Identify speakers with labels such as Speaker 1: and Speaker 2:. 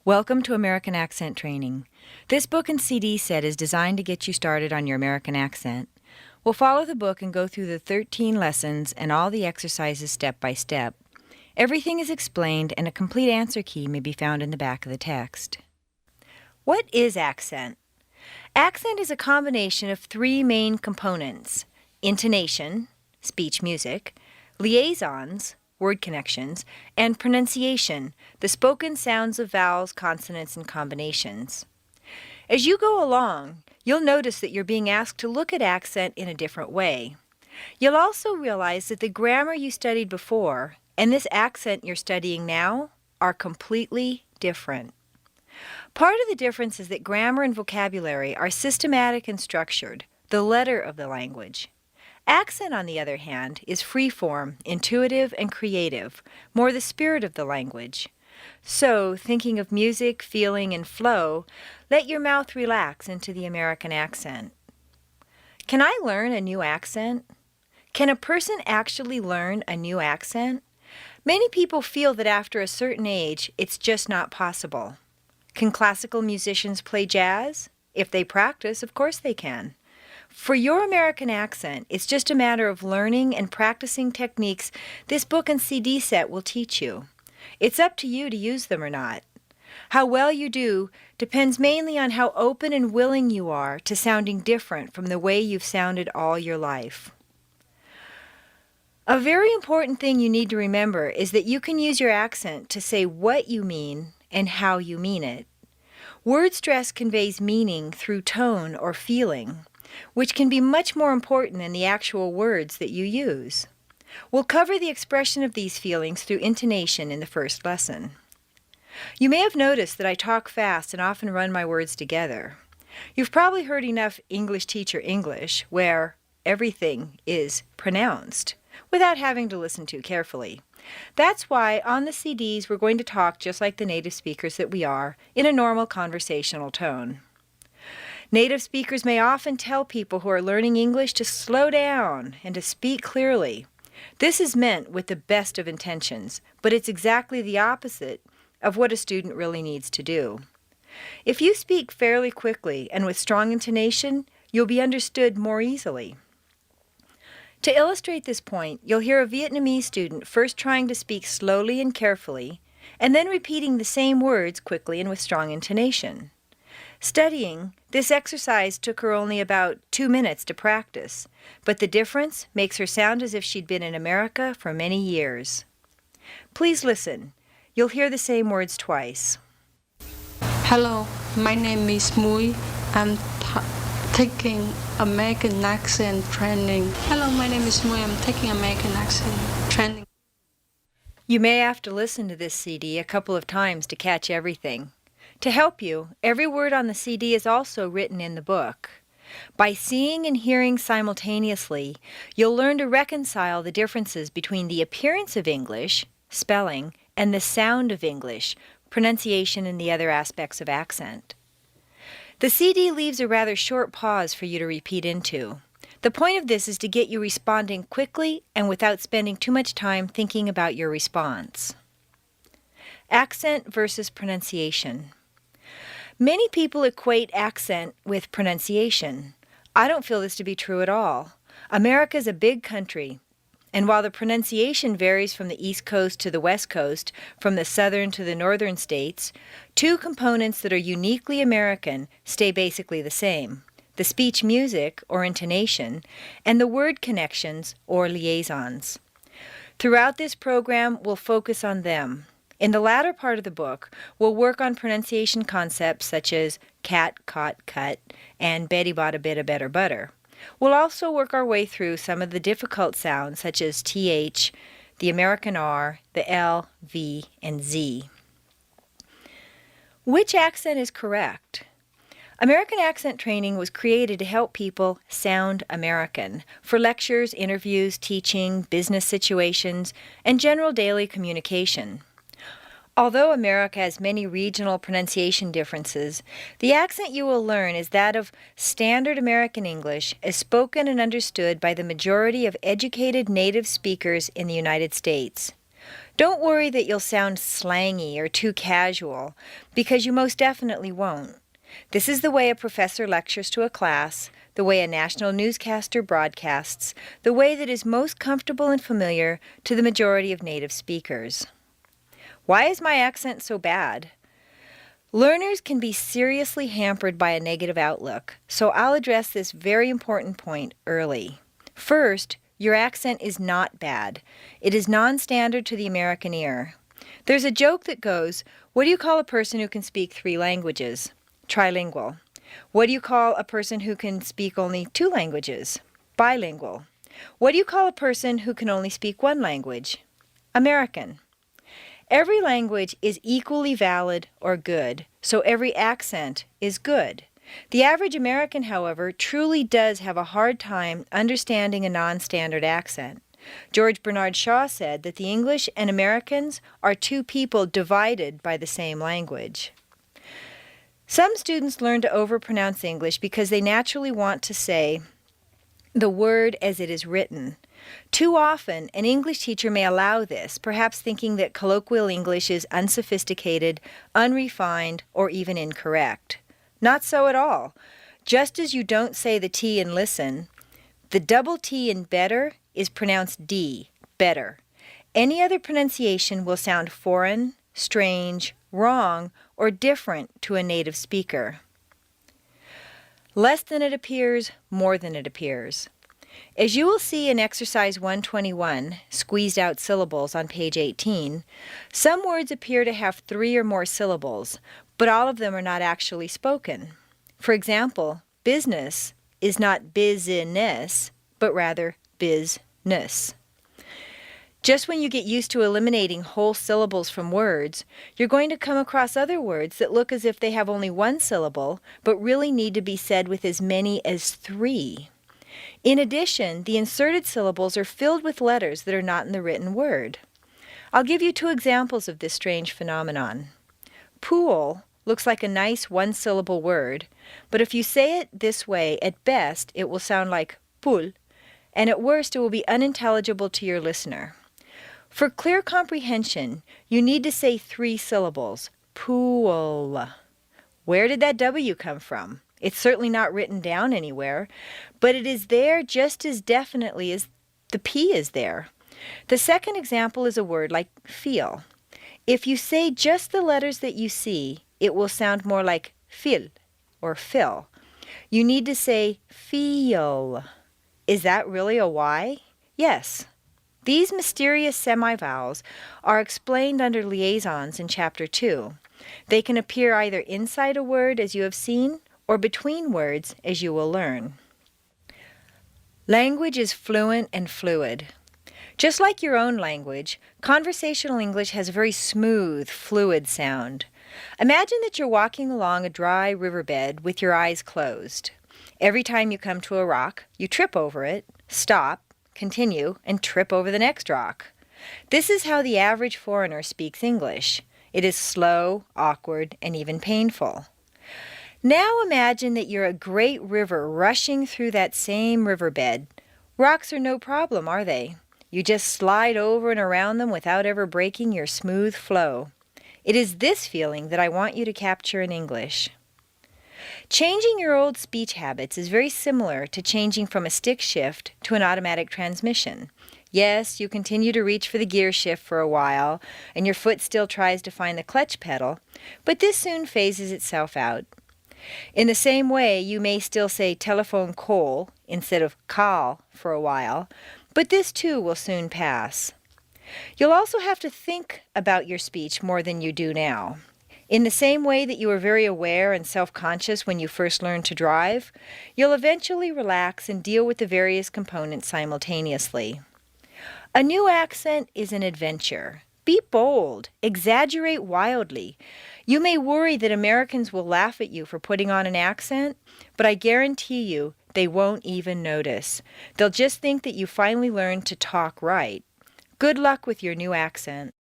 Speaker 1: Welcome to American Accent Training. This book and CD set is designed to get you started on your American accent. We'll follow the book and go through the 13 lessons and all the exercises step by step. Everything is explained and a complete answer key may be found in the back of the text. What is accent? Accent is a combination of three main components: intonation, speech music, liaisons, word connections, and pronunciation, the spoken sounds of vowels, consonants, and combinations. As you go along, you'll notice that you're being asked to look at accent in a different way. You'll also realize that the grammar you studied before and this accent you're studying now are completely different. Part of the difference is that grammar and vocabulary are systematic and structured, the letter of the language. Accent, on the other hand, is free-form, intuitive, and creative, more the spirit of the language. So, thinking of music, feeling, and flow, let your mouth relax into the American accent. Can I learn a new accent? Can a person actually learn a new accent? Many people feel that after a certain age, it's just not possible. Can classical musicians play jazz? If they practice, of course they can. For your American accent, it's just a matter of learning and practicing techniques this book and CD set will teach you. It's up to you to use them or not. How well you do depends mainly on how open and willing you are to sounding different from the way you've sounded all your life. A very important thing you need to remember is that you can use your accent to say what you mean and how you mean it. Word stress conveys meaning through tone or feeling, which can be much more important than the actual words that you use. We'll cover the expression of these feelings through intonation in the first lesson. You may have noticed that I talk fast and often run my words together. You've probably heard enough English teacher English where everything is pronounced without having to listen too carefully. That's why on the CDs we're going to talk just like the native speakers that we are, in a normal conversational tone. Native speakers may often tell people who are learning English to slow down and to speak clearly. This is meant with the best of intentions, but it's exactly the opposite of what a student really needs to do. If you speak fairly quickly and with strong intonation, you'll be understood more easily. To illustrate this point, you'll hear a Vietnamese student first trying to speak slowly and carefully, and then repeating the same words quickly and with strong intonation. Studying, this exercise took her only about 2 minutes to practice, but the difference makes her sound as if she'd been in America for many years. Please listen. You'll hear the same words twice.
Speaker 2: Hello, my name is Mui. I'm taking American accent training. Hello, my name is Mui. I'm taking American accent training.
Speaker 1: You may have to listen to this CD a couple of times to catch everything. To help you, every word on the CD is also written in the book. By seeing and hearing simultaneously, you'll learn to reconcile the differences between the appearance of English, spelling, and the sound of English, pronunciation, and the other aspects of accent. The CD leaves a rather short pause for you to repeat into. The point of this is to get you responding quickly and without spending too much time thinking about your response. Accent versus pronunciation. Many people equate accent with pronunciation. I don't feel this to be true at all. America is a big country, and while the pronunciation varies from the East Coast to the West Coast, from the southern to the northern states, two components that are uniquely American stay basically the same: the speech music, or intonation, and the word connections, or liaisons. Throughout this program, we'll focus on them. In the latter part of the book, we'll work on pronunciation concepts such as cat, caught, cut, and Betty bought a bit of better butter. We'll also work our way through some of the difficult sounds such as TH, the American R, the L, V, and Z. Which accent is correct? American accent training was created to help people sound American for lectures, interviews, teaching, business situations, and general daily communication. Although America has many regional pronunciation differences, the accent you will learn is that of standard American English as spoken and understood by the majority of educated native speakers in the United States. Don't worry that you'll sound slangy or too casual, because you most definitely won't. This is the way a professor lectures to a class, the way a national newscaster broadcasts, the way that is most comfortable and familiar to the majority of native speakers. Why is my accent so bad? Learners can be seriously hampered by a negative outlook, so I'll address this very important point early. First, your accent is not bad. It is non-standard to the American ear. There's a joke that goes, what do you call a person who can speak 3 languages? Trilingual. What do you call a person who can speak only 2 languages? Bilingual. What do you call a person who can only speak 1 language? American. Every language is equally valid or good, so every accent is good. The average American, however, truly does have a hard time understanding a non-standard accent. George Bernard Shaw said that the English and Americans are 2 people divided by the same language. Some students learn to overpronounce English because they naturally want to say the word as it is written. Too often, an English teacher may allow this, perhaps thinking that colloquial English is unsophisticated, unrefined, or even incorrect. Not so at all. Just as you don't say the T in listen, the double T in better is pronounced D, better. Any other pronunciation will sound foreign, strange, wrong, or different to a native speaker. Less than it appears, more than it appears. As you will see in exercise 121, squeezed out syllables on page 18, some words appear to have 3 or more syllables, but all of them are not actually spoken. For example, business is not business, but rather business. Just when you get used to eliminating whole syllables from words, you're going to come across other words that look as if they have only 1 syllable, but really need to be said with as many as 3. In addition, the inserted syllables are filled with letters that are not in the written word. I'll give you 2 examples of this strange phenomenon. Pool looks like a nice 1-syllable word, but if you say it this way, at best it will sound like pool, and at worst it will be unintelligible to your listener. For clear comprehension, you need to say 3 syllables, pool. Where did that W come from? It's certainly not written down anywhere, but it is there just as definitely as the P is there. The second example is a word like feel. If you say just the letters that you see, it will sound more like feel or fill. You need to say feel. Is that really a Y? Yes. These mysterious semivowels are explained under liaisons in Chapter 2. They can appear either inside a word, as you have seen, or between words, as you will learn. Language is fluent and fluid. Just like your own language, conversational English has a very smooth, fluid sound. Imagine that you're walking along a dry riverbed with your eyes closed. Every time you come to a rock, you trip over it, stop, continue, and trip over the next rock. This is how the average foreigner speaks English. It is slow, awkward, and even painful. Now imagine that you're a great river rushing through that same riverbed. Rocks are no problem, are they? You just slide over and around them without ever breaking your smooth flow. It is this feeling that I want you to capture in English. Changing your old speech habits is very similar to changing from a stick shift to an automatic transmission. Yes, you continue to reach for the gear shift for a while, and your foot still tries to find the clutch pedal, but this soon phases itself out. In the same way, you may still say telephone call instead of call for a while, but this too will soon pass. You'll also have to think about your speech more than you do now. In the same way that you were very aware and self-conscious when you first learned to drive, you'll eventually relax and deal with the various components simultaneously. A new accent is an adventure. Be bold. Exaggerate wildly. You may worry that Americans will laugh at you for putting on an accent, but I guarantee you they won't even notice. They'll just think that you finally learned to talk right. Good luck with your new accent.